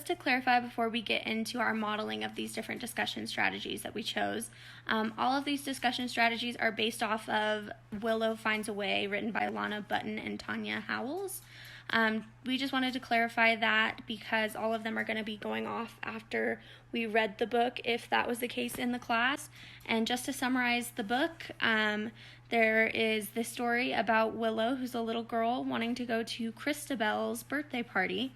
just to clarify before we get into our modeling of these different discussion strategies that we chose, all of these discussion strategies are based off of Willow Finds a Way, written by Lana Button and Tanya Howells. We just wanted to clarify that because all of them are going to be going off after we read the book, if that was the case in the class. And just to summarize the book, there is this story about Willow, who's a little girl wanting to go to Christabel's birthday party.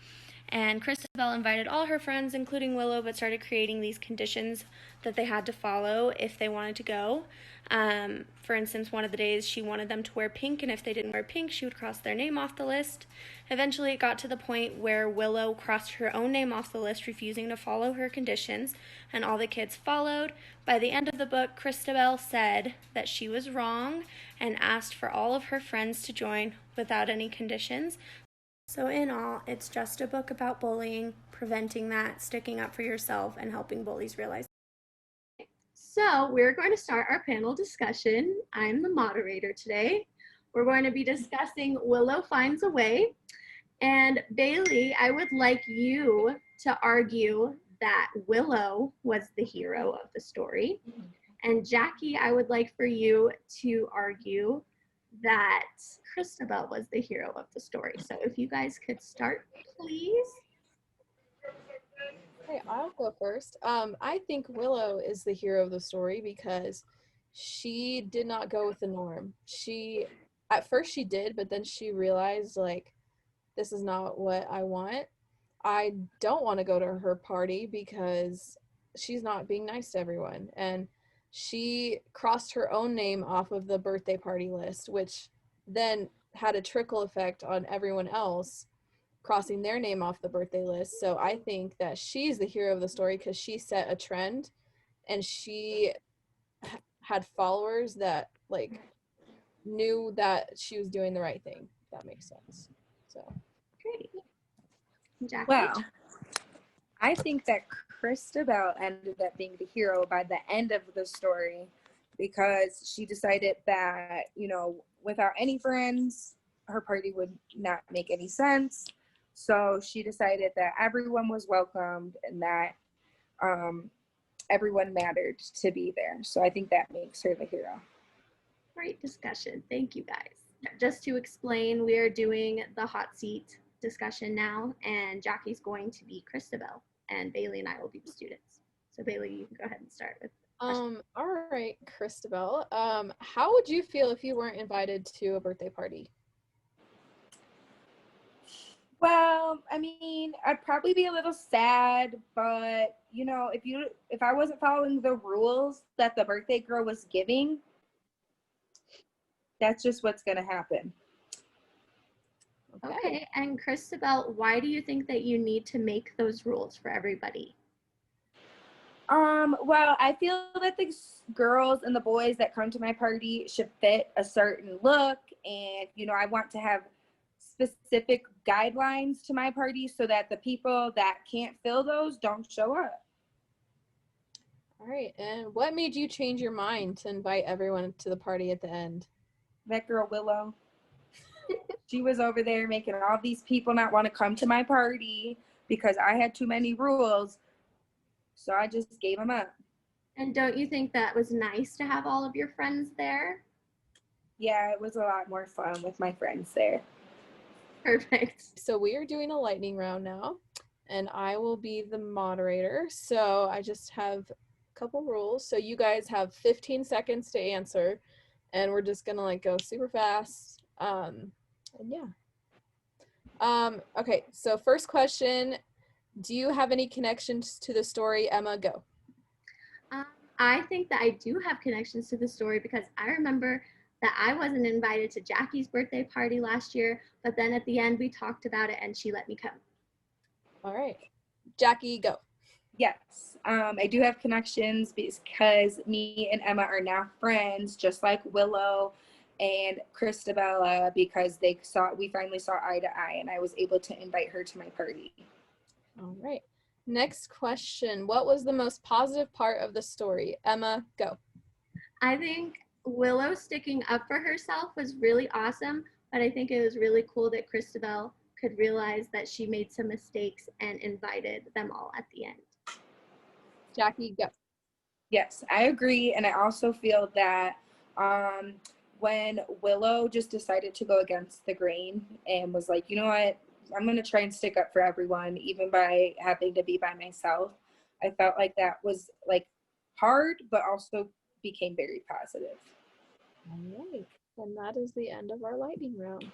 And Christabel invited all her friends, including Willow, but started creating these conditions that they had to follow if they wanted to go. For instance, one of the days she wanted them to wear pink, and if they didn't wear pink, she would cross their name off the list. Eventually, it got to the point where Willow crossed her own name off the list, refusing to follow her conditions, and all the kids followed. By the end of the book, Christabel said that she was wrong and asked for all of her friends to join without any conditions. So in all, it's just a book about bullying, preventing that, sticking up for yourself, and helping bullies realize. So we're going to start our panel discussion. I'm the moderator today. We're going to be discussing Willow Finds a Way. And Bailey, I would like you to argue that Willow was the hero of the story. And Jackie, I would like for you to argue that Christabel was the hero of the story. So if you guys could start, please. Okay, I'll go first. I think Willow is the hero of the story because she did not go with the norm. At first she did, but then she realized, like, this is not what I want. I don't want to go to her party because she's not being nice to everyone. And she crossed her own name off of the birthday party list, which then had a trickle effect on everyone else crossing their name off the birthday list. So I think that she's the hero of the story because she set a trend and she had followers that like knew that she was doing the right thing. If that makes sense. So Great. Jackie? Well, I think that Christabel ended up being the hero by the end of the story because she decided that, you know, without any friends, her party would not make any sense. So she decided that everyone was welcomed and that everyone mattered to be there. So I think that makes her the hero. Great discussion. Thank you, guys. Just to explain, we are doing the hot seat discussion now, and Jackie's going to be Christabel, and Bailey and I will be the students. So Bailey, you can go ahead and start with. all right, Christabel. How would you feel if you weren't invited to a birthday party? Well, I mean, I'd probably be a little sad, but you know, if I wasn't following the rules that the birthday girl was giving, that's just what's gonna happen. Okay, and Christabel, why do you think that you need to make those rules for everybody? Well, I feel that the girls and the boys that come to my party should fit a certain look, and you know, I want to have specific guidelines to my party so that the people that can't fill those don't show up. All right, and what made you change your mind to invite everyone to the party at the end? That girl Willow, she was over there making all these people not want to come to my party because I had too many rules. So I just gave them up. And don't you think that was nice to have all of your friends there? Yeah, it was a lot more fun with my friends there. Perfect. So we are doing a lightning round now, and I will be the moderator. So I just have a couple rules. So you guys have 15 seconds to answer, and we're just gonna like go super fast. And yeah. Okay, so first question, do you have any connections to the story? Emma, go. I think that I do have connections to the story because I remember that I wasn't invited to Jackie's birthday party last year, but then at the end we talked about it and she let me come. All right, Jackie, go. Yes, I do have connections because me and Emma are now friends, just like Willow and Christabella, because we finally saw eye to eye, and I was able to invite her to my party. All right. Next question. What was the most positive part of the story? Emma, go. I think Willow sticking up for herself was really awesome, but I think it was really cool that Christabel could realize that she made some mistakes and invited them all at the end. Jackie, go. Yes, I agree. And I also feel that when Willow just decided to go against the grain and was like, you know what, I'm going to try and stick up for everyone, even by having to be by myself. I felt like that was like hard, but also became very positive. All right. And that is the end of our lightning round.